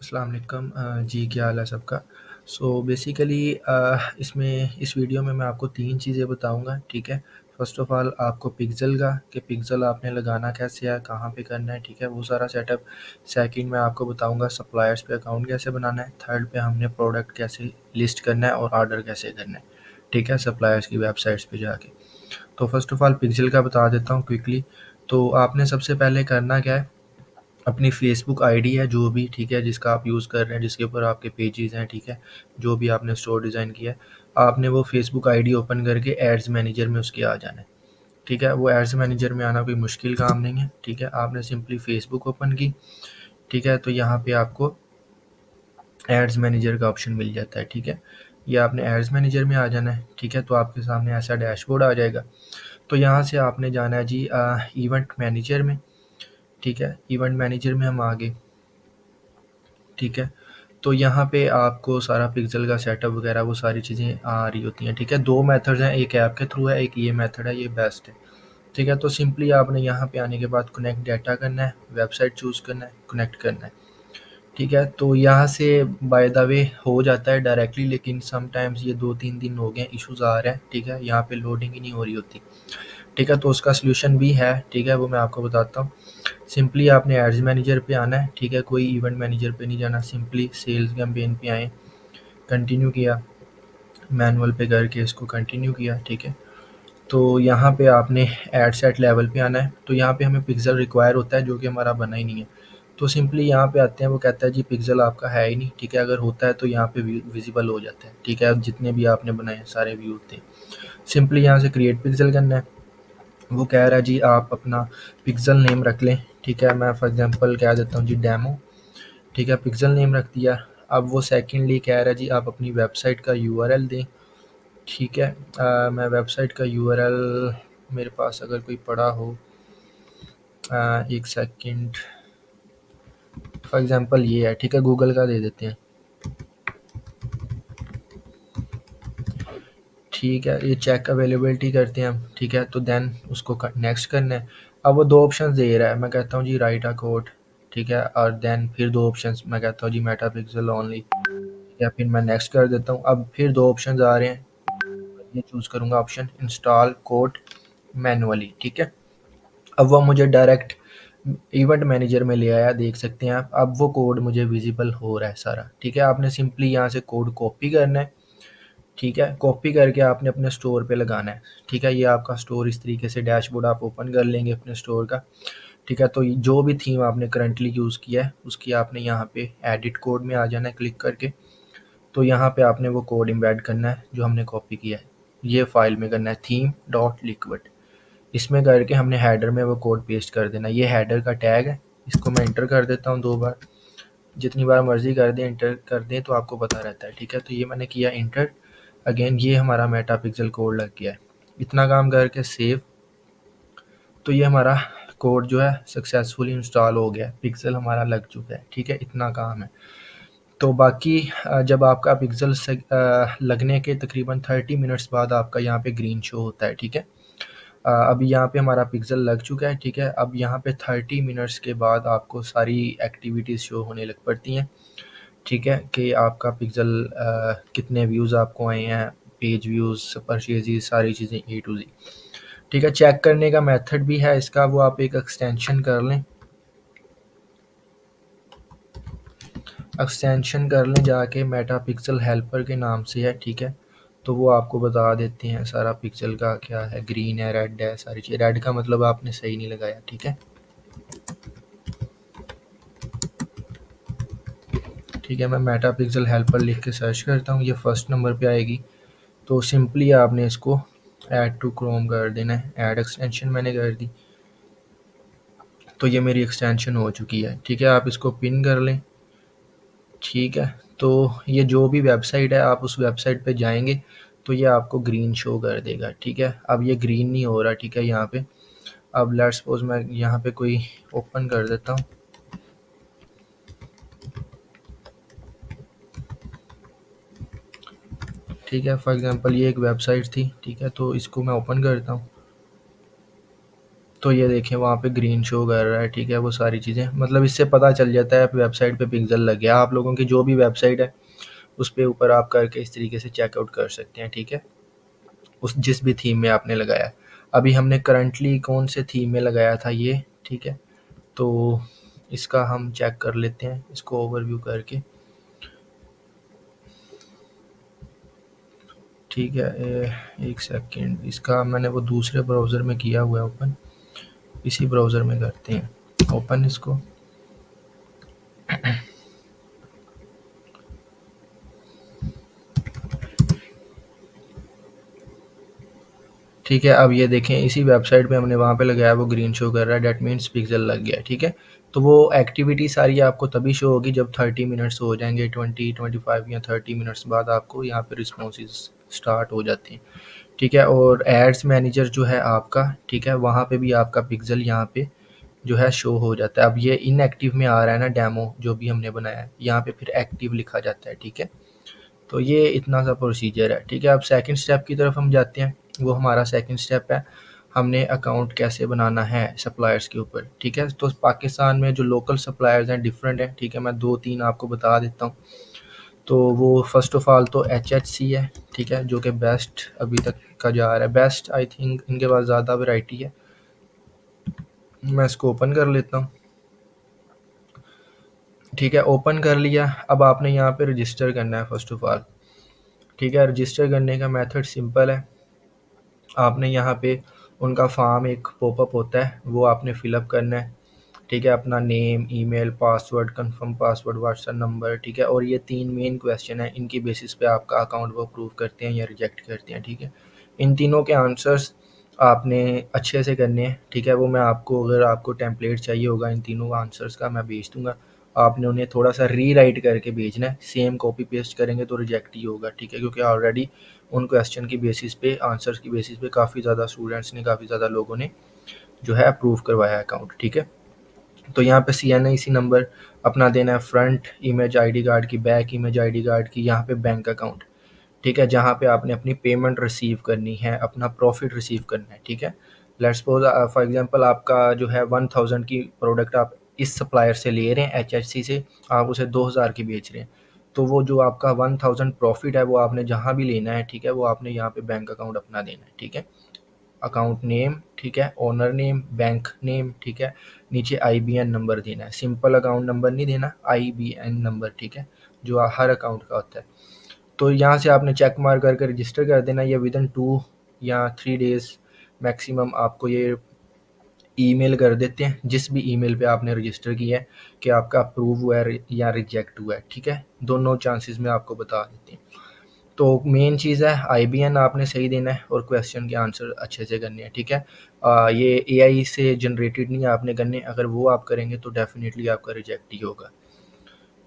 अस्सलाम वालेकुम। जी, क्या हाल है सबका? बेसिकली इसमें इस वीडियो में मैं आपको 3 चीज़ें बताऊँगा, ठीक है? फ़र्स्ट ऑफ़ ऑल आपको पिक्सेल का कि पिक्सेल आपने लगाना कैसे है, कहाँ पे करना है, ठीक है? वो सारा सेटअप। सेकंड मैं आपको बताऊँगा सप्लायर्स पे अकाउंट कैसे बनाना है। थर्ड पे हमने प्रोडक्ट कैसे लिस्ट करना है और ऑर्डर कैसे करना है, ठीक है? सप्लायर्स की वेबसाइट्स पे जाके। तो फ़र्स्ट ऑफ़ ऑल पिक्सेल का बता देता हूँ क्विकली। तो आपने सबसे पहले करना क्या है, अपनी फ़ेसबुक आईडी है जो भी, ठीक है, जिसका आप यूज़ कर रहे हैं, जिसके ऊपर आपके पेजेज़ हैं, ठीक है, जो भी आपने स्टोर डिज़ाइन किया है, आपने वो फ़ेसबुक आईडी ओपन करके एड्स मैनेजर में उसके आ जाना है, ठीक है। वो एड्स मैनेजर में आना कोई मुश्किल काम नहीं है, ठीक है। आपने सिंपली फ़ेसबुक ओपन की, ठीक है, तो यहाँ पे आपको एड्स मैनेजर का ऑप्शन मिल जाता है, ठीक है। ये आपने एड्स मैनेजर में आ जाना है, ठीक है, तो आपके सामने ऐसा डैशबोर्ड आ जाएगा। तो यहाँ से आपने जाना है जी इवेंट मैनेजर में, ठीक है। इवेंट मैनेजर में हम आ गए, ठीक है। तो यहाँ पे आपको सारा पिक्सेल का सेटअप वगैरह वो सारी चीज़ें आ रही होती हैं, ठीक है। 2 मेथड्स हैं, एक ऐप के थ्रू है, एक ये मेथड है, ये बेस्ट है, ठीक है। तो सिंपली आपने यहाँ पे आने के बाद कनेक्ट डाटा करना है, वेबसाइट चूज़ करना है, कनेक्ट करना है, ठीक है। तो यहाँ से बाय द वे हो जाता है डायरेक्टली, लेकिन समटाइम्स ये 2-3 दिन हो गए इश्यूज़ आ रहे हैं, ठीक है। यहाँ पे लोडिंग ही नहीं हो रही होती, ठीक है। तो उसका सॉल्यूशन भी है, ठीक है, वो मैं आपको बताता हूँ। सिंपली आपने एड्स मैनेजर पे आना है, ठीक है, कोई इवेंट मैनेजर पे नहीं जाना। सिंपली सेल्स कैंपेन पे आएँ, कंटिन्यू किया, मैनुअल पे करके इसको कंटिन्यू किया, ठीक है। तो यहाँ पे आपने एड सेट लेवल पे आना है, तो यहाँ पे हमें पिक्सेल रिक्वायर होता है जो कि हमारा बना ही नहीं है। तो सिंपली यहाँ पे आते हैं, वो कहता है जी पिक्सेल आपका है ही नहीं, ठीक है। अगर होता है तो यहाँ पे विजिबल हो जाता है, ठीक है। अब जितने भी आपने बनाए हैं सारे व्यू होते हैं। सिंपली यहाँ से क्रिएट पिक्सेल करना है। वो कह रहा है जी आप अपना पिक्सेल नेम रख लें, ठीक है। मैं फॉर एग्जांपल कह देता हूँ जी डेमो, ठीक है, पिक्सेल नेम रख दिया। अब वो सेकंडली कह रहा है जी आप अपनी वेबसाइट का यूआरएल दें, ठीक है। मैं वेबसाइट का यूआरएल मेरे पास अगर कोई पड़ा हो, एक सेकंड, फॉर एग्जांपल ये है, ठीक है, गूगल का दे देते हैं, ठीक है। ये चेक अवेलेबिलिटी करते हैं हम, ठीक है। तो देन उसको नेक्स्ट करना है। अब वो 2 ऑप्शंस दे रहा है, मैं कहता हूँ जी राइट अ कोड, ठीक है, और देन फिर 2 ऑप्शंस, मैं कहता हूँ जी मेटा पिक्सेल ओनली, या फिर मैं नेक्स्ट कर देता हूँ। अब फिर 2 ऑप्शंस आ रहे हैं, ये चूज़ करूँगा ऑप्शन इंस्टॉल कोड मैनुअली, ठीक है। अब वो मुझे डायरेक्ट इवेंट मैनेजर में ले आया, देख सकते हैं आप। अब वो कोड मुझे विजिबल हो रहा है सारा, ठीक है। आपने सिंपली यहाँ से कोड कॉपी करना है, ठीक है। कॉपी करके आपने अपने स्टोर पे लगाना है, ठीक है। ये आपका स्टोर इस तरीके से डैशबोर्ड आप ओपन कर लेंगे अपने स्टोर का, ठीक है। तो जो भी थीम आपने करंटली यूज़ किया है उसकी आपने यहाँ पे एडिट कोड में आ जाना है क्लिक करके। तो यहाँ पे आपने वो कोड एम्बेड करना है जो हमने कॉपी किया है, ये फाइल में करना है थीम डॉट लिक्विड। इसमें करके हमने हेडर में वो कोड पेस्ट कर देना। ये हेडर का टैग है, इसको मैं इंटर कर देता हूँ 2 बार, जितनी बार मर्जी कर दें, इंटर कर दें तो आपको पता रहता है, ठीक है। तो ये मैंने किया इंटर, अगेन ये हमारा मेटा पिक्सेल कोड लग गया है। इतना काम करके सेव, तो ये हमारा कोड जो है सक्सेसफुली इंस्टॉल हो गया है, पिक्सेल हमारा लग चुका है, ठीक है। इतना काम है। तो बाकी जब आपका पिक्सेल लगने के तकरीबन 30 मिनट्स बाद आपका यहाँ पे ग्रीन शो होता है, ठीक है। अभी यहाँ पे हमारा पिक्सेल लग चुका है, ठीक है। अब यहाँ पे 30 मिनट्स के बाद आपको सारी एक्टिविटीज़ शो होने लग पड़ती हैं, ठीक है, कि आपका पिक्सेल कितने व्यूज़ आपको आए हैं, पेज व्यूज़, परचेज़, सारी चीज़ें ए टू ज़ेड, ठीक है। चेक करने का मेथड भी है इसका, वो आप एक एक्सटेंशन कर लें, एक्सटेंशन कर लें जाके मेटा पिक्सेल हेल्पर के नाम से है, ठीक है। तो वो आपको बता देते हैं सारा पिक्सेल का क्या है, ग्रीन है, रेड है, सारी चीज़। रेड का मतलब आपने सही नहीं लगाया, ठीक है, ठीक है। मैं मेटा पिक्सेल हेल्पर लिख के सर्च करता हूँ, ये फर्स्ट नंबर पे आएगी। तो सिंपली आपने इसको ऐड टू क्रोम कर देना है, ऐड एक्सटेंशन मैंने कर दी। तो ये मेरी एक्सटेंशन हो चुकी है, ठीक है। आप इसको पिन कर लें, ठीक है। तो ये जो भी वेबसाइट है आप उस वेबसाइट पे जाएंगे तो ये आपको ग्रीन शो कर देगा, ठीक है। अब ये ग्रीन नहीं हो रहा, ठीक है, यहाँ पे। अब लेट्स सपोज मैं यहाँ पे कोई ओपन कर देता हूँ, ठीक है। फॉर एग्जांपल ये एक वेबसाइट थी, ठीक है, तो इसको मैं ओपन करता हूँ। तो ये देखें वहाँ पे ग्रीन शो कर रहा है, ठीक है, वो सारी चीज़ें, मतलब इससे पता चल जाता है वेबसाइट पे पिक्सल लग गया। आप लोगों की जो भी वेबसाइट है उस पे ऊपर आप करके इस तरीके से चेकआउट कर सकते हैं, ठीक है, उस जिस भी थीम में आपने लगाया। अभी हमने करंटली कौन से थीम में लगाया था ये, ठीक है, तो इसका हम चेक कर लेते हैं इसको ओवरव्यू करके, ठीक है। एक सेकंड, इसका मैंने वो दूसरे ब्राउज़र में किया हुआ है ओपन, इसी ब्राउज़र में करते हैं ओपन इसको। ठीक है, अब ये देखें इसी वेबसाइट पे हमने वहाँ पे लगाया, वो ग्रीन शो कर रहा है, डेट मीन्स पिक्सल लग गया, ठीक है। तो वो एक्टिविटी सारी आपको तभी शो होगी जब 30 मिनट्स हो जाएंगे, 20-25 या 30 मिनट्स बाद आपको यहाँ पे रिस्पॉन्सेज स्टार्ट हो जाती हैं, ठीक है। और एड्स मैनेजर जो है आपका, ठीक है, वहाँ पे भी आपका पिक्सल यहाँ पे जो है शो हो जाता है। अब ये इनएक्टिव में आ रहा है ना डेमो जो भी हमने बनाया है, यहाँ पे फिर एक्टिव लिखा जाता है, ठीक है। तो ये इतना सा प्रोसीजर है, ठीक है। अब सेकंड स्टेप की तरफ हम जाते हैं, वो हमारा सेकंड स्टेप है, हमने अकाउंट कैसे बनाना है सप्लायर्स के ऊपर, ठीक है। तो पाकिस्तान में जो लोकल सप्लायर्स हैं डिफरेंट हैं, ठीक है, मैं 2-3 आपको बता देता हूँ। तो वो फर्स्ट ऑफ ऑल तो HHC है, ठीक है, जो कि बेस्ट अभी तक का जा रहा है, बेस्ट आई थिंक इनके पास ज़्यादा वैरायटी है। मैं इसको ओपन कर लेता हूँ, ठीक है, ओपन कर लिया। अब आपने यहाँ पे रजिस्टर करना है फर्स्ट ऑफ ऑल, ठीक है। रजिस्टर करने का मेथड सिंपल है, आपने यहाँ पे उनका फॉर्म एक पॉपअप होता है वो आपने फिलअप करना है, ठीक है, अपना name, email, password, confirm password, WhatsApp number, ठीक है। और ये 3 मेन क्वेश्चन है, इनकी बेसिस पे आपका अकाउंट वो अप्रूव करते हैं या रिजेक्ट करते हैं, ठीक है। इन तीनों के आंसर्स आपने अच्छे से करने हैं, ठीक है। वो मैं आपको, अगर आपको टेम्पलेट चाहिए होगा इन तीनों आंसर्स का, मैं भेज दूंगा, आपने उन्हें थोड़ा सा रीराइट करके भेजना है, सेम कॉपी पेस्ट करेंगे तो रिजेक्ट ही होगा, ठीक है, क्योंकि ऑलरेडी उन क्वेश्चन की बेसिस पे, आंसर्स की बेसिस पे काफ़ी ज़्यादा स्टूडेंट्स ने, काफ़ी ज़्यादा लोगों ने जो है अप्रूव करवाया अकाउंट, ठीक है। तो यहाँ पे CNIC नंबर अपना देना है, फ्रंट इमेज आईडी कार्ड की, बैक इमेज आईडी कार्ड की, यहाँ पे बैंक अकाउंट, ठीक है, जहाँ पे आपने अपनी पेमेंट रिसीव करनी है, अपना प्रॉफिट रिसीव करना है, ठीक है। लेट्स सपोज फॉर एग्जांपल आपका जो है 1000 की प्रोडक्ट आप इस सप्लायर से ले रहे हैं HHC से, आप उसे 2000 की बेच रहे हैं, तो वो जो आपका 1000 प्रॉफिट है वो आपने जहाँ भी लेना है, ठीक है, वो आपने यहाँ पे बैंक अकाउंट अपना देना है, ठीक है। अकाउंट नेम, ठीक है, ओनर नेम, बैंक नेम, ठीक है, नीचे IBN नंबर देना है, सिंपल अकाउंट नंबर नहीं देना, IBN नंबर, ठीक है, जो हर अकाउंट का होता है। तो यहाँ से आपने चेक मार करके रजिस्टर कर देना, ये विदिन 2 या 3 डेज़ मैक्सिमम आपको ये ईमेल कर देते हैं, जिस भी ईमेल पे आपने रजिस्टर किया है, कि आपका अप्रूव हुआ है या रिजेक्ट हुआ है, ठीक है, दोनों चांसेस में आपको बता देते हैं। तो मेन चीज़ है IBN आपने सही देना है और क्वेश्चन के आंसर अच्छे से करने हैं, ठीक है। ये AI से जनरेटेड नहीं आपने करने, अगर वो आप करेंगे तो डेफिनेटली आपका रिजेक्ट ही होगा,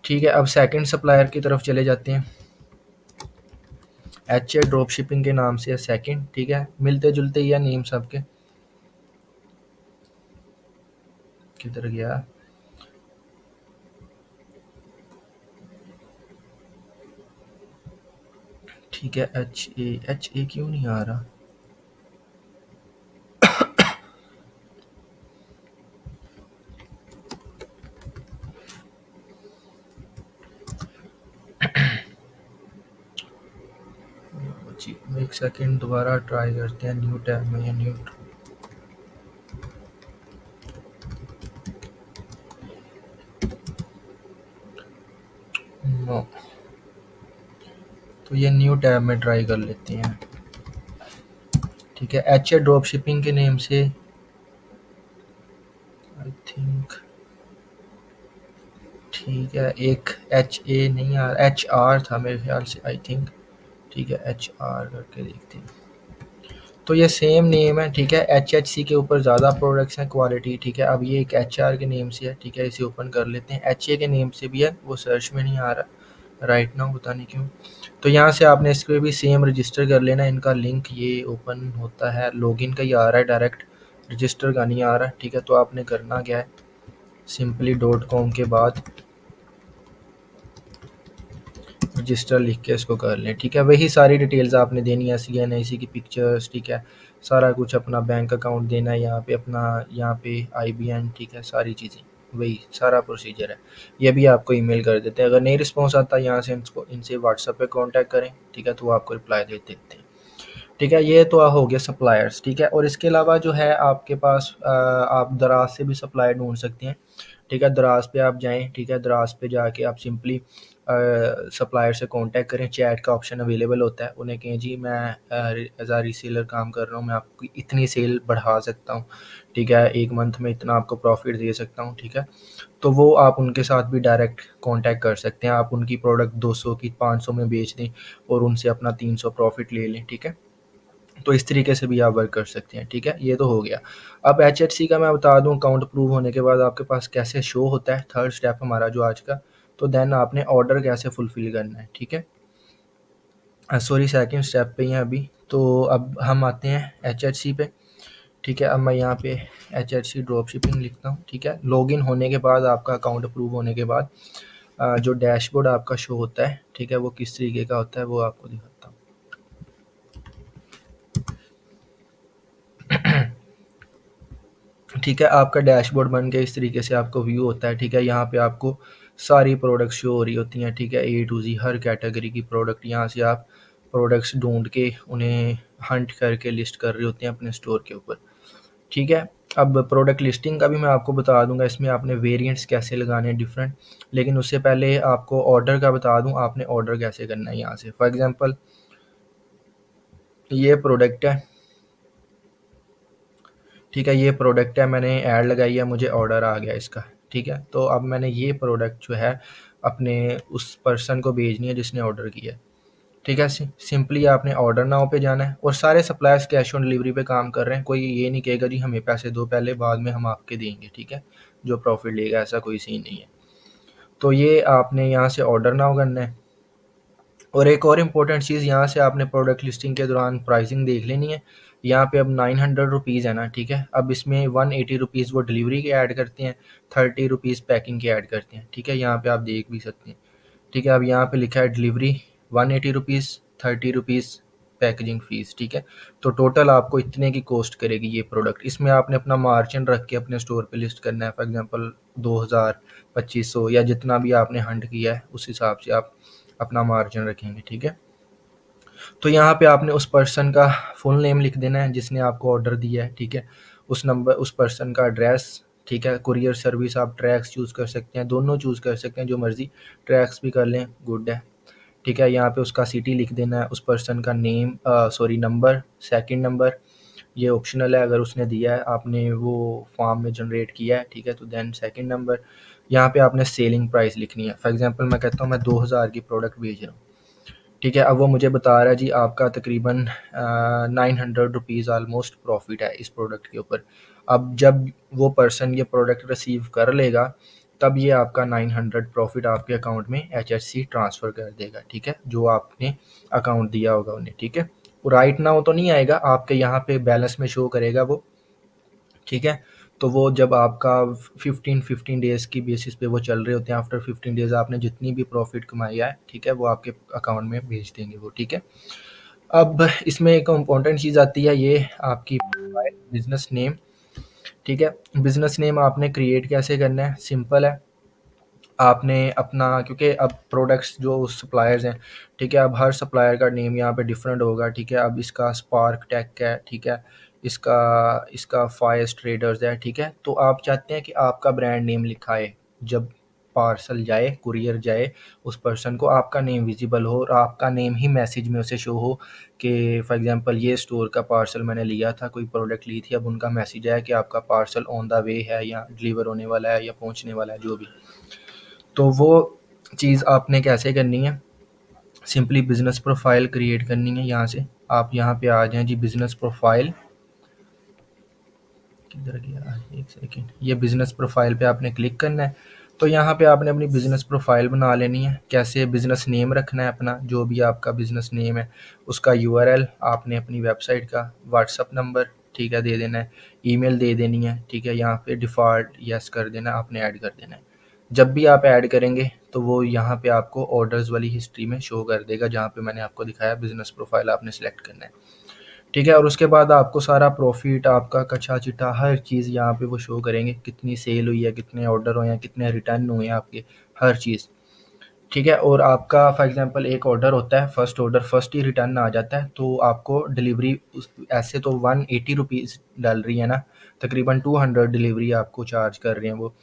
ठीक है। अब सेकंड सप्लायर की तरफ चले जाते हैं, HA ड्रॉप शिपिंग के नाम से है सेकंड, ठीक है, मिलते जुलते ही है नेम सबके। किधर गया, ठीक है, HA क्यों नहीं आ रहा, जी एक सेकंड दोबारा ट्राई करते हैं, न्यू टैब में या न्यू, नो, तो ये न्यू टैब में ट्राई कर लेते हैं, ठीक है। HA ड्रॉप शिपिंग के नेम से आई थिंक, ठीक है, एक HA नहीं आ रहा, HR था मेरे ख्याल से आई थिंक, ठीक है, HR करके देखते हैं। तो ये सेम नेम है, ठीक है, HHC के ऊपर ज़्यादा प्रोडक्ट्स हैं क्वालिटी, ठीक है। अब ये एक HR के नेम से है, ठीक है, इसे ओपन कर लेते हैं, HA के नेम से भी है, वो सर्च में नहीं आ रहा राइट नाउ, पता नहीं क्यों। तो यहाँ से आपने इस पर भी सेम रजिस्टर कर लेना, इनका लिंक ये ओपन होता है, लॉगिन का ही आ रहा है डायरेक्ट, रजिस्टर का नहीं आ रहा, ठीक है। तो आपने करना क्या है, simply.com के बाद रजिस्टर लिख के इसको कर लें, ठीक है। वही सारी डिटेल्स आपने देनी है, CNIC की पिक्चर्स, ठीक है, सारा कुछ, अपना बैंक अकाउंट देना है यहाँ पे, अपना यहाँ पे IBN, ठीक है, सारी चीज़ें वही सारा प्रोसीजर है। ये भी आपको ईमेल कर देते हैं। अगर नहीं रिस्पॉन्स आता यहाँ से इनसे व्हाट्सएप पे कांटेक्ट करें, ठीक है, तो वो आपको रिप्लाई दे देते हैं, ठीक है। ये तो हो गया सप्लायर्स, ठीक है। और इसके अलावा जो है आपके पास आप दराज से भी सप्लायर ढूंढ सकते हैं, ठीक है। दराज पे आप जाएं, ठीक है, दराज पे जाके आप सिंपली सप्लायर से कांटेक्ट करें, चैट का ऑप्शन अवेलेबल होता है, उन्हें कहें जी मैं एज आ रीसेलर काम कर रहा हूँ, मैं आपको इतनी सेल बढ़ा सकता हूँ, ठीक है, एक मंथ में इतना आपको प्रॉफिट दे सकता हूँ, ठीक है। तो वो आप उनके साथ भी डायरेक्ट कांटेक्ट कर सकते हैं, आप उनकी प्रोडक्ट 200 की 500 में बेच दें और उनसे अपना 300 प्रॉफिट ले लें, ठीक है। तो इस तरीके से भी आप वर्क कर सकते हैं, ठीक है। ये तो हो गया। अब HHC का मैं बता दूं, अकाउंट अप्रूव होने के बाद आपके पास कैसे शो होता है, थर्ड स्टेप हमारा जो आज का। तो देन आपने ऑर्डर कैसे फुलफिल करना है, ठीक है। सॉरी, सेकंड स्टेप पे ही हैं अभी। तो अब हम आते हैं HHC पे, ठीक है। अब मैं यहाँ पे HHC ड्रॉप शिपिंग लिखता हूँ, ठीक है। लॉगिन होने के बाद, आपका अकाउंट अप्रूव होने के बाद जो डैशबोर्ड आपका शो होता है, ठीक है, वो किस तरीके का होता है वो आपको दिखाता हूँ। ठीक है, आपका डैशबोर्ड बन के इस तरीके से आपको व्यू होता है, ठीक है। यहाँ पे आपको सारी प्रोडक्ट्स शो हो रही होती हैं, ठीक है, A to Z her category की प्रोडक्ट। यहाँ से आप प्रोडक्ट्स ढूंढ के उन्हें हंट करके लिस्ट कर रहे होते हैं अपने स्टोर के ऊपर, ठीक है। अब प्रोडक्ट लिस्टिंग का भी मैं आपको बता दूंगा, इसमें आपने वेरिएंट्स कैसे लगाने हैं डिफरेंट। लेकिन उससे पहले आपको ऑर्डर का बता दूं, आपने ऑर्डर कैसे करना है। यहाँ से फॉर एग्जांपल ये प्रोडक्ट है, ठीक है, ये प्रोडक्ट है, मैंने ऐड लगाई है, मुझे ऑर्डर आ गया इसका, ठीक है। तो अब मैंने ये प्रोडक्ट जो है अपने उस पर्सन को भेजनी है जिसने ऑर्डर किया है, ठीक है। सिंपली आपने ऑर्डर नाउ पे जाना है, और सारे सप्लायर्स कैश ऑन डिलीवरी पे काम कर रहे हैं, कोई ये नहीं कहेगा जी हमें पैसे दो पहले, बाद में हम आपके देंगे, ठीक है, जो प्रॉफिट लेगा, ऐसा कोई सीन नहीं है। तो ये आपने यहाँ से ऑर्डर नाउ करना है। और एक और इम्पोर्टेंट चीज़, यहाँ से आपने प्रोडक्ट लिस्टिंग के दौरान प्राइसिंग देख लेनी है। यहाँ पे अब 900 रुपीज़ है ना, ठीक है। अब इसमें 180 रुपीज़ वो डिलीवरी के ऐड करते हैं, 30 रुपीज़ पैकिंग के ऐड करते हैं, ठीक है। यहाँ पे आप देख भी सकते हैं, ठीक है। अब यहाँ पे लिखा है delivery 180 rupees, 30 rupees packaging fees, ठीक है। तो टोटल आपको इतने की कॉस्ट करेगी ये प्रोडक्ट। इसमें आपने अपना मार्जिन रख के अपने स्टोर पे लिस्ट करना है, फॉर एग्जांपल 2000, 2500 या जितना भी आपने हंट किया है उस हिसाब से आप अपना मार्जिन रखेंगे, ठीक है। तो यहाँ पे आपने उस पर्सन का फुल नेम लिख देना है जिसने आपको ऑर्डर दिया है, ठीक है। उस नंबर, उस पर्सन का एड्रेस, ठीक है। कुरियर सर्विस आप ट्रैक्स चूज़ कर सकते हैं, दोनों चूज़ कर सकते हैं, जो मर्ज़ी, ट्रैक्स भी कर लें, गुड है, ठीक है। यहाँ पे उसका सिटी लिख देना है, उस पर्सन का name, sorry number, second number, ये ऑप्शनल है अगर उसने दिया है, आपने वो फॉर्म में जनरेट किया है, ठीक है। तो देन सेकंड नंबर, यहाँ पे आपने सेलिंग प्राइस लिखनी है। फॉर एग्जांपल मैं कहता हूँ मैं 2000 की प्रोडक्ट भेज रहा हूँ, ठीक है। अब वो मुझे बता रहा है जी आपका तकरीबन 900 रुपीज़ ऑलमोस्ट प्रॉफिट है इस प्रोडक्ट के ऊपर। अब जब वो पर्सन ये प्रोडक्ट रिसीव कर लेगा, तब ये आपका 900 प्रॉफिट आपके अकाउंट में HHC ट्रांसफ़र कर देगा, ठीक है, जो आपने अकाउंट दिया होगा उन्हें, ठीक है। राइट नाउ तो नहीं आएगा आपके यहाँ पे, बैलेंस में शो करेगा वो, ठीक है। तो वो जब आपका 15 डेज़ की बेसिस पे वो चल रहे होते हैं, आफ्टर 15 डेज़ आपने जितनी भी प्रॉफिट कमाया है, ठीक है, वो आपके अकाउंट में भेज देंगे वो, ठीक है। अब इसमें एक इम्पॉर्टेंट चीज़ आती है, ये आपकी बिजनेस नेम, ठीक है। बिजनेस नेम आपने क्रिएट कैसे करना है, सिंपल है। आपने अपना, क्योंकि अब प्रोडक्ट्स जो सप्लायर्स हैं, ठीक है, अब हर सप्लायर का नेम यहाँ पे डिफरेंट होगा, ठीक है। अब इसका स्पार्क टेक है, ठीक है, इसका इसका फायस्ट ट्रेडर्स है, ठीक है। तो आप चाहते हैं कि आपका ब्रांड नेम लिखा है, जब पार्सल जाए, कुरियर जाए, उस पर्सन को आपका नेम विजिबल हो और आपका नेम ही मैसेज में उसे शो हो कि फॉर एग्जांपल ये स्टोर का पार्सल मैंने लिया था, कोई प्रोडक्ट ली थी, अब उनका मैसेज आया कि आपका पार्सल ऑन द वे है या डिलीवर होने वाला है या पहुंचने वाला है, जो भी। तो वो चीज़ आपने कैसे करनी है, सिंपली बिज़नेस प्रोफाइल क्रिएट करनी है। यहाँ से आप यहाँ पे आ जाएं जी, बिज़नेस प्रोफाइल, किधर गया, एक सेकेंड, ये बिज़नेस प्रोफाइल पे आपने क्लिक करना है। तो यहाँ पे आपने अपनी बिज़नेस प्रोफाइल बना लेनी है। कैसे, बिज़नेस नेम रखना है अपना, जो भी आपका बिज़नेस नेम है, उसका URL आपने अपनी वेबसाइट का, व्हाट्सअप नंबर, ठीक है, दे देना है, ईमेल दे देनी है, ठीक है। यहाँ पे डिफ़ॉल्ट यस कर देना है, आपने ऐड कर देना है, जब भी आप ऐड करेंगे तो वो यहाँ पे आपको ऑर्डर्स वाली हिस्ट्री में शो कर देगा, जहाँ पे मैंने आपको दिखाया बिजनेस प्रोफाइल आपने सेलेक्ट करना है, ठीक है। और उसके बाद आपको सारा प्रॉफिट, आपका कच्चा चिट्ठा, हर चीज़ यहाँ पे वो शो करेंगे, कितनी सेल हुई है, कितने ऑर्डर हुए हैं, कितने रिटर्न हुए हैं आपके, हर चीज़, ठीक है। और आपका फॉर एग्जांपल एक ऑर्डर होता है, फर्स्ट ऑर्डर फर्स्ट ही रिटर्न आ जाता है, तो आपको डिलीवरी ऐसे तो 180 रुपीज़ डल रही है ना, तकरीबन 200 डिलीवरी आपको चार्ज कर रहे हैं वो,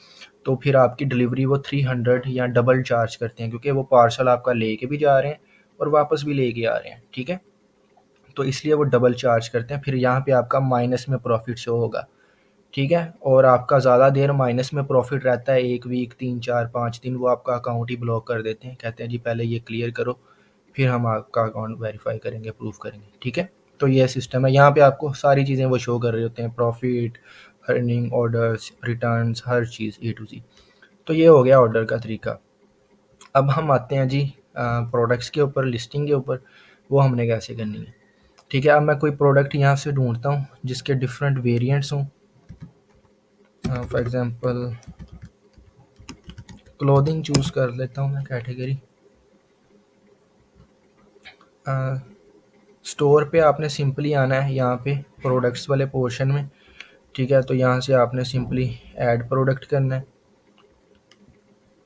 तो फिर आपकी डिलीवरी वो 300 या डबल चार्ज करते हैं, क्योंकि वो पार्सल आपका लेके भी जा रहे हैं और वापस भी लेके आ रहे हैं, ठीक है। तो इसलिए वो डबल चार्ज करते हैं। फिर यहाँ पे आपका माइनस में प्रॉफिट शो होगा, ठीक है। और आपका ज़्यादा देर माइनस में प्रॉफिट रहता है, 1 वीक, 3, 4, 5 दिन, वो आपका अकाउंट ही ब्लॉक कर देते हैं, कहते हैं जी पहले ये क्लियर करो, फिर हम आपका अकाउंट वेरीफाई करेंगे, अप्रूव करेंगे, ठीक है। तो ये सिस्टम है, यहाँ पे आपको सारी चीज़ें वो शो कर रहे होते हैं, प्रॉफिट, अर्निंग, ऑर्डर्स, रिटर्न्स, हर चीज़ ए टू जी। तो ये हो गया ऑर्डर का तरीका। अब हम आते हैं जी प्रोडक्ट्स के ऊपर, लिस्टिंग के ऊपर, वो हमने कैसे करनी है, ठीक है। अब मैं कोई प्रोडक्ट यहाँ से ढूंढता हूँ जिसके डिफरेंट वेरिएंट्स हों, फॉर एग्जांपल क्लोथिंग चूज़ कर लेता हूँ मैं कैटेगरी। स्टोर पे आपने सिंपली आना है यहाँ पे प्रोडक्ट्स वाले पोर्शन में, ठीक है। तो यहाँ से आपने सिंपली ऐड प्रोडक्ट करना है,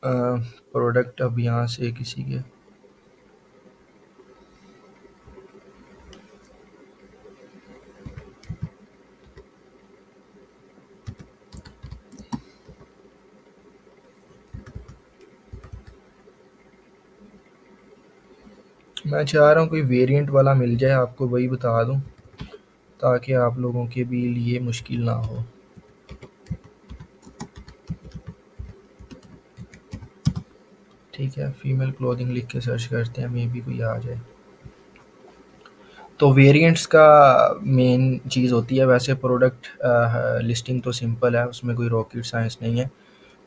प्रोडक्ट अब यहाँ से किसी के, मैं चाह रहा हूँ कोई वेरिएंट वाला मिल जाए, आपको वही बता दूँ ताकि आप लोगों के भी लिए मुश्किल ना हो। ठीक है, फीमेल क्लोथिंग लिख के सर्च करते हैं, मे बी कोई आ जाए। तो वेरिएंट्स का मेन चीज़ होती है, वैसे प्रोडक्ट लिस्टिंग तो सिंपल है, उसमें कोई रॉकेट साइंस नहीं है,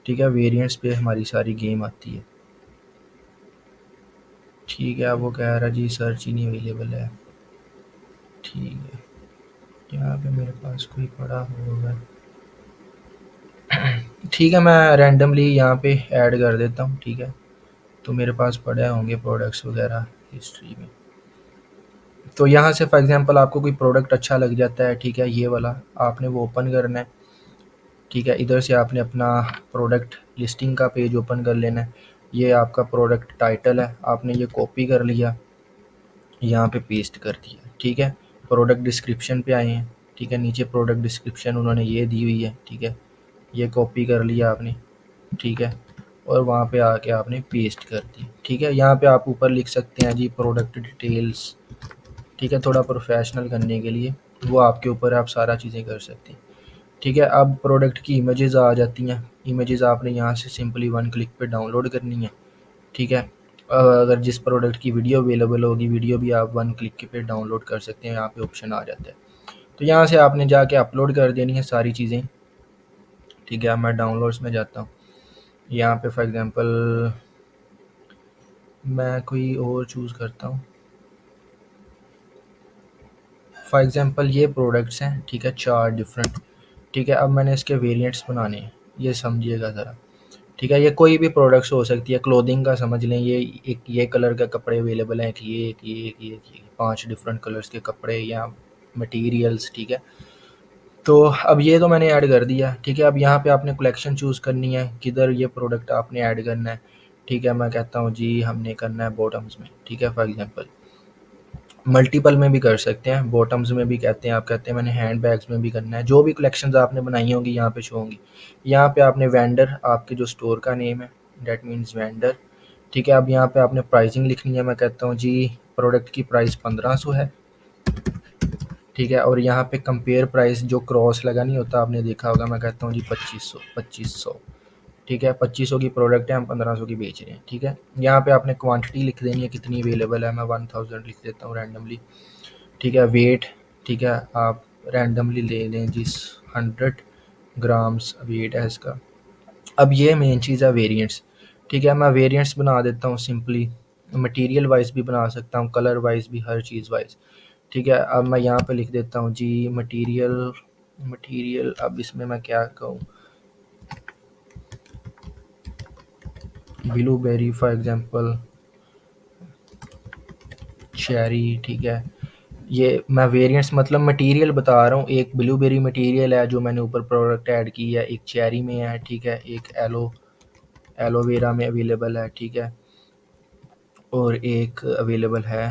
ठीक है। वेरिएंट्स पे हमारी सारी गेम आती है, ठीक है। अब वो कह रहा जी सर्च ही नहीं अवेलेबल है, ठीक है। यहाँ पे मेरे पास कोई पड़ा होगा, ठीक है, मैं रैंडमली यहाँ पे ऐड कर देता हूँ, ठीक है। तो मेरे पास पड़े होंगे प्रोडक्ट्स वगैरह हिस्ट्री में। तो यहाँ से फॉर एग्जांपल आपको कोई प्रोडक्ट अच्छा लग जाता है, ठीक है, ये वाला आपने वो ओपन करना है, ठीक है। इधर से आपने अपना प्रोडक्ट लिस्टिंग का पेज ओपन कर लेना है, ये आपका प्रोडक्ट टाइटल है, आपने ये कॉपी कर लिया, यहाँ पे पेस्ट कर दिया, ठीक है। प्रोडक्ट डिस्क्रिप्शन पे आए हैं, ठीक है, नीचे प्रोडक्ट डिस्क्रिप्शन उन्होंने ये दी हुई है, ठीक है, ये कॉपी कर लिया आपने, ठीक है। और वहाँ पे आके आपने पेस्ट कर दी, ठीक है। यहाँ पे आप ऊपर लिख सकते हैं जी प्रोडक्ट डिटेल्स, ठीक है, थोड़ा प्रोफेशनल करने के लिए, वो आपके ऊपर आप सारा चीज़ें कर सकते हैं, ठीक है। अब प्रोडक्ट की इमेजेस आ जाती हैं, इमेजेस आपने यहाँ से सिंपली वन क्लिक पे डाउनलोड करनी है, ठीक है। अगर जिस प्रोडक्ट की वीडियो अवेलेबल होगी, वीडियो भी आप वन क्लिक पे डाउनलोड कर सकते हैं, यहाँ पे ऑप्शन आ जाता है। तो यहाँ से आपने जाके अपलोड कर देनी है सारी चीज़ें, ठीक है। मैं डाउनलोड्स में जाता हूँ, यहाँ पे फॉर एग्जांपल मैं कोई और चूज़ करता हूँ, फॉर एग्जांपल ये प्रोडक्ट्स हैं, ठीक है, 4 डिफरेंट, ठीक है। अब मैंने इसके वेरिएंट्स बनाने हैं, ये समझिएगा ज़रा, ठीक है। ये कोई भी प्रोडक्ट्स हो सकती है, क्लोथिंग का समझ लें, ये एक ये कलर के कपड़े अवेलेबल हैं, एक ये, एक ये, एक ये, एक ये, 5 डिफरेंट कलर्स के कपड़े या मटेरियल्स, ठीक है। तो अब ये तो मैंने ऐड कर दिया, ठीक है। अब यहाँ पे आपने कलेक्शन चूज़ करनी है, किधर ये प्रोडक्ट आपने ऐड करना है, ठीक है। मैं कहता हूँ जी हमने करना है बॉटम्स में, ठीक है, फॉर एग्जांपल मल्टीपल में भी कर सकते हैं, बॉटम्स में भी कहते हैं, आप कहते हैं मैंने हैंड बैग्स में भी करना है, जो भी कलेक्शंस आपने बनाई होंगी यहाँ पे शो होंगी। यहाँ पे आपने वेंडर, आपके जो स्टोर का नेम है, डेट मीन्स वेंडर, ठीक है। अब यहाँ पे आपने प्राइसिंग लिखनी है, मैं कहता हूँ जी प्रोडक्ट की प्राइस 1500 है, ठीक है। और यहाँ पे कंपेयर प्राइस जो क्रॉस लगा नहीं होता, आपने देखा होगा, मैं कहता हूँ जी 2500, ठीक है। 2500 की प्रोडक्ट है, हम 1500 की बेच रहे हैं, ठीक है। यहाँ पे आपने क्वांटिटी लिख देनी है, कितनी अवेलेबल है, मैं 1000 लिख देता हूँ रैंडमली, ठीक है। वेट, ठीक है, आप रैंडमली ले लें जिस 100 ग्राम्स वेट है इसका। अब ये मेन चीज़ है वेरिएंट्स, ठीक है। मैं वेरिएंट्स बना देता हूँ सिंपली, मटेरियल वाइज भी बना सकता हूँ, कलर वाइज भी, हर चीज़ वाइज, ठीक है। अब मैं यहाँ पे लिख देता हूँ जी मटेरियल, मटेरियल अब इसमें मैं क्या कहूँ, ब्लूबेरी फॉर एग्जांपल, चेरी, ठीक है। ये मैं वेरिएंट्स मतलब मटेरियल बता रहा हूँ, एक ब्लूबेरी मटेरियल है जो मैंने ऊपर प्रोडक्ट ऐड की है, एक चेरी में है, ठीक है, एक एलोवेरा में अवेलेबल है, ठीक है, और एक अवेलेबल है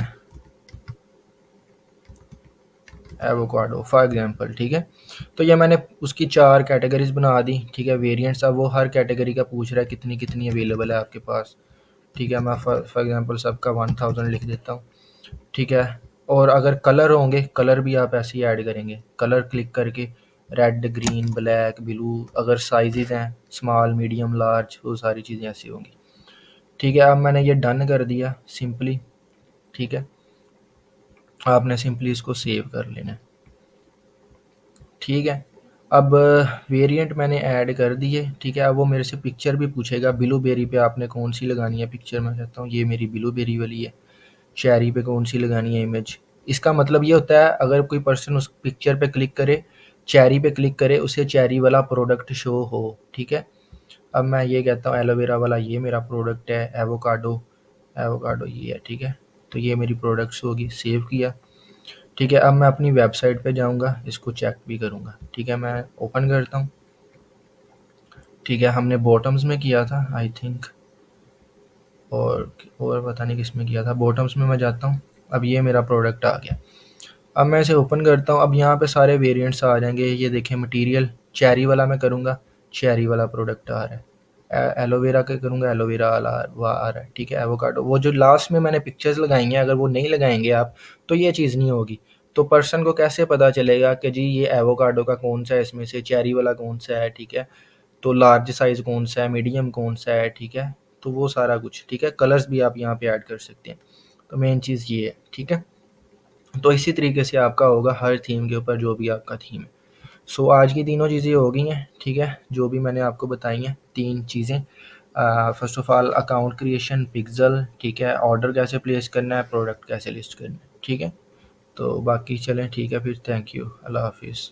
एवोकाडो फॉर एग्जांपल, ठीक है। तो ये मैंने उसकी 4 कैटेगरीज बना दी, ठीक है, वेरिएंट्स। अब वो हर कैटेगरी का पूछ रहा है कितनी कितनी अवेलेबल है आपके पास, ठीक है। मैं फॉर एग्जांपल सबका 1000 लिख देता हूँ, ठीक है। और अगर कलर होंगे, कलर भी आप ऐसे ही ऐड करेंगे, कलर क्लिक करके रेड, ग्रीन, ब्लैक, ब्लू, अगर साइजेस हैं स्मॉल, मीडियम, लार्ज, वो सारी चीज़ें ऐसी होंगी, ठीक है। अब मैंने ये डन कर दिया सिंपली, ठीक है। आपने सिंपली इसको सेव कर लेना है, ठीक है। अब वेरिएंट मैंने ऐड कर दिए, ठीक है। अब वो मेरे से पिक्चर भी पूछेगा, ब्लूबेरी पे आपने कौन सी लगानी है पिक्चर। मैं कहता हूँ ये मेरी ब्लूबेरी वाली है। चेरी पे कौन सी लगानी है इमेज। इसका मतलब ये होता है अगर कोई पर्सन उस पिक्चर पे क्लिक करे, चेरी पे क्लिक करे, उसे चेरी वाला प्रोडक्ट शो हो, ठीक है। अब मैं ये कहता हूँ एलोवेरा वाला ये मेरा प्रोडक्ट है, एवोकाडो, एवोकाडो ये है, ठीक है। तो ये मेरी प्रोडक्ट्स होगी, सेव किया, ठीक है। अब मैं अपनी वेबसाइट पे जाऊँगा, इसको चेक भी करूँगा, ठीक है। मैं ओपन करता हूँ, ठीक है। हमने बॉटम्स में किया था आई थिंक, और पता नहीं किस में किया था। बॉटम्स में मैं जाता हूँ, अब ये मेरा प्रोडक्ट आ गया। अब मैं इसे ओपन करता हूँ, अब यहाँ पे सारे वेरिएंट्स आ जाएंगे। ये देखें मटेरियल चेरी वाला मैं करूँगा, चेरी वाला प्रोडक्ट आ रहा है। एलोवेरा का करूँगा, एलोवेरा वाला वह आ रहा है, ठीक है। एवोकाडो, वो जो लास्ट में मैंने पिक्चर्स लगाई हैं, अगर वो नहीं लगाएंगे आप तो ये चीज़ नहीं होगी। तो पर्सन को कैसे पता चलेगा कि जी ये एवोकाडो का कौन सा है, इसमें से चेरी वाला कौन सा है, ठीक है। तो लार्ज साइज़ कौन सा है, मीडियम कौन सा है, ठीक है। तो वो सारा कुछ, ठीक है। कलर्स भी आप यहाँ पे ऐड कर सकते हैं। तो मेन चीज़ ये है, ठीक है। तो इसी तरीके से आपका होगा हर थीम के ऊपर, जो भी आपका थीम है। सो आज की तीनों चीज़ें हो गई हैं, ठीक है, जो भी मैंने आपको बताई हैं 3 चीज़ें। First of all account creation, pixel, ठीक है, ऑर्डर कैसे प्लेस करना है, प्रोडक्ट कैसे लिस्ट करना है, ठीक है। तो बाकी चलें, ठीक है, फिर थैंक यू, अल्लाह हाफिज़।